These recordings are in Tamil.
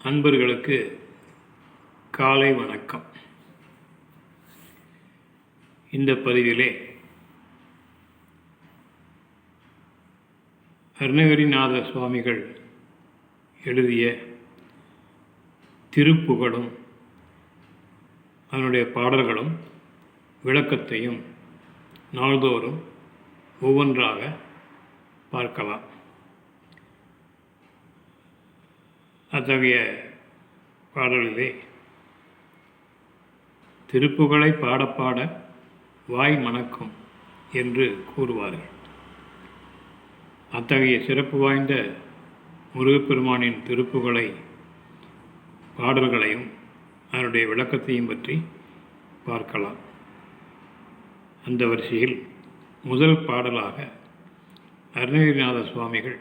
அன்பர்களுக்கு காலை வணக்கம். இந்த பதிவிலே அருணகிரிநாத சுவாமிகள் எழுதிய திருப்புகழும் அதனுடைய பாடல்களும் விளக்கத்தையும் நாள்தோறும் ஒவ்வொன்றாக பார்க்கலாம். அத்தகைய பாடலிலே திருப்புகழை பாட வாய் மணக்கும் என்று கூறுவார்கள். அத்தகைய சிறப்பு வாய்ந்த முருகப்பெருமானின் திருப்புகழை பாடல்களையும் அதனுடைய விளக்கத்தையும் பற்றி பார்க்கலாம். அந்த வரிசையில் முதல் பாடலாக அருணகிரிநாத சுவாமிகள்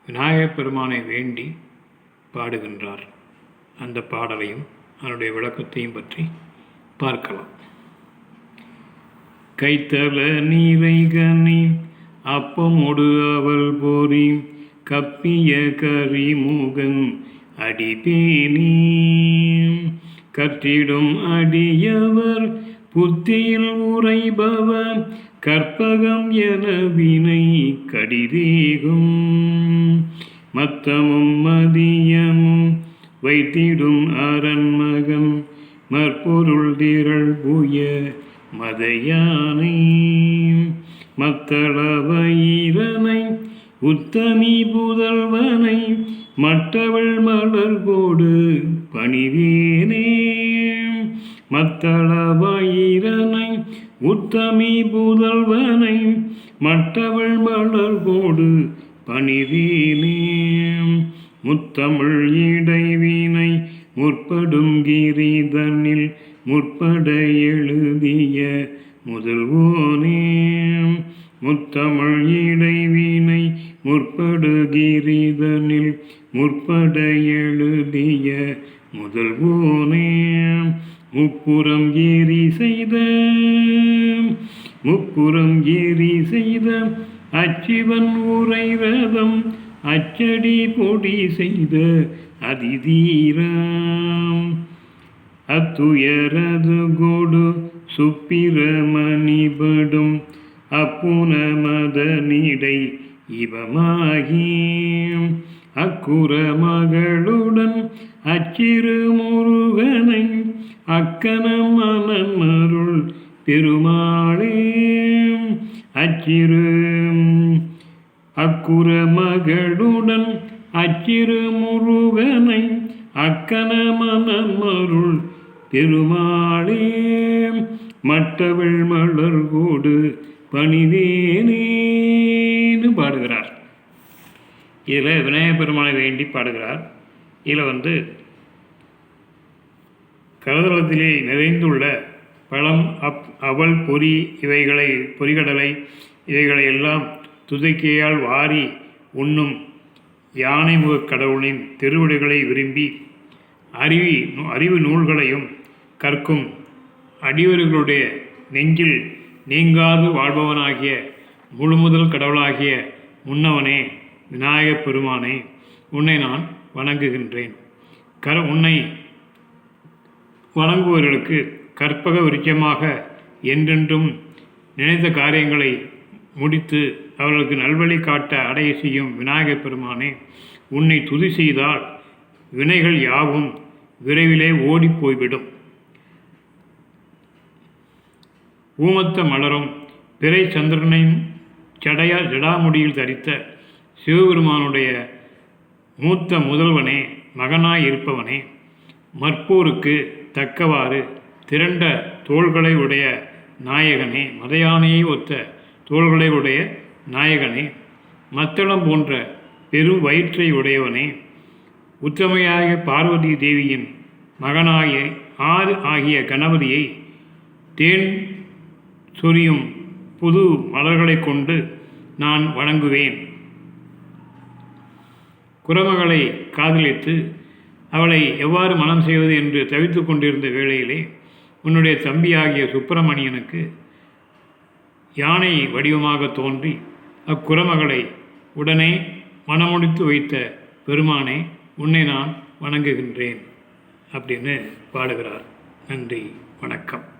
விநாயகப் பெருமானை வேண்டி பாடுகின்றார். அந்த பாடலையும் அதனுடைய விளக்கத்தையும் பற்றி பார்க்கலாம். கைத்தல நீரை கனி அப்பமொடு அவள் போரி கப்பிய கரிமுகன் அடிபேனி கற்றிடும் அடியவர் புத்தியில் உரைபவர் கற்பகம் என வினை கடிதேகும் மத்தமும் மதியமும் வைத்திடும் அரண்மகன் மற்பொருள் திரள் புய மதையானை மத்தளவயிரனை உத்தமி புதல்வனை மற்றவள் மலர்கோடு பணிவேனே மத்தளவயிரனை உத்தமி புதல்வனை மற்றவள் மலர்கோடு பணிவேனே முத்தமிழ் இடைவினை முற்படும் கிரிதனில் முற்பட எழுதிய முதல்வோனே முத்தமிழ் இடைவினை முற்படு கிரிதனில் முற்பட எழுதிய முதல்வோனே முப்புறம் ஏறி செய்த அச்சிவன் உரை ரதம் அச்சடி பொடி செய்த அதிதீரம் அத்துயரது கொடு சுப்பிரமணிபடும் அப்புன மதனிடை இவமாகி அக்குற மகளுடன் அச்சிறு முருகனை அக்கன மனமருள் பெருமாளே அக்குற மகளுடன் அச்சிறு முருகனை அக்கன மனமருள் பெருமாளே மற்றவள் மலர்கோடு பணிவேனேன்னு பாடுகிறார். இதில் விநாயகப் பெருமானை வேண்டி பாடுகிறார். இதில் கரதளத்திலே நிறைந்துள்ள பழம் அவல் பொறி பொறிகடலை இவைகளை எல்லாம் துதைக்கையால் வாரி உண்ணும் யானைமுகக் கடவுளின் திருவடிகளை விரும்பி அறிவு நூல்களையும் கற்கும் அடியவர்களுடைய நெஞ்சில் நீங்காது வாழ்பவனாகிய முழுமுதல் கடவுளாகிய முன்னவனே விநாயகப் பெருமானே, உன்னை நான் வணங்குகின்றேன். உன்னை வணங்குபவர்களுக்கு கற்பக விருட்சமாக என்றென்றும் நினைத்த காரியங்களை முடித்து அவர்களுக்கு நல்வழி காட்ட அடைய செய்யும் விநாயகப் பெருமானே, உன்னை துதி செய்தால் வினைகள் யாவும் விரைவிலே ஓடி போய்விடும். ஊமத்த மலரும் பிறை சந்திரனையும் ஜடாமுடியில் தரித்த சிவபெருமானுடைய மூத்த முதல்வனே, மகனாய் இருப்பவனே, மற்போருக்கு தக்கவாறு திரண்ட தோள்களை உடைய நாயகனே, மதையானையை ஒத்த தோள்களை உடைய நாயகனே, மத்தளம் போன்ற பெரும் வயிற்றை உடையவனே, உத்தமையாக பார்வதி தேவியின் மகனாகிய ஆகிய கணபதியை தேன் சொரியும் புது மலர்களை கொண்டு நான் வணங்குவேன். குரமகளை காதலித்து அவளை எவ்வாறு மனம் செய்வது என்று தவித்து கொண்டிருந்த வேளையிலே உன்னுடைய தம்பியாகிய சுப்பிரமணியனுக்கு யானை வடிவமாக தோன்றி அக்குரமகளை உடனே மனமுடித்து வைத்த பெருமானே, உன்னை நான் வணங்குகின்றேன் அப்படின்னு பாடுகிறார். நன்றி, வணக்கம்.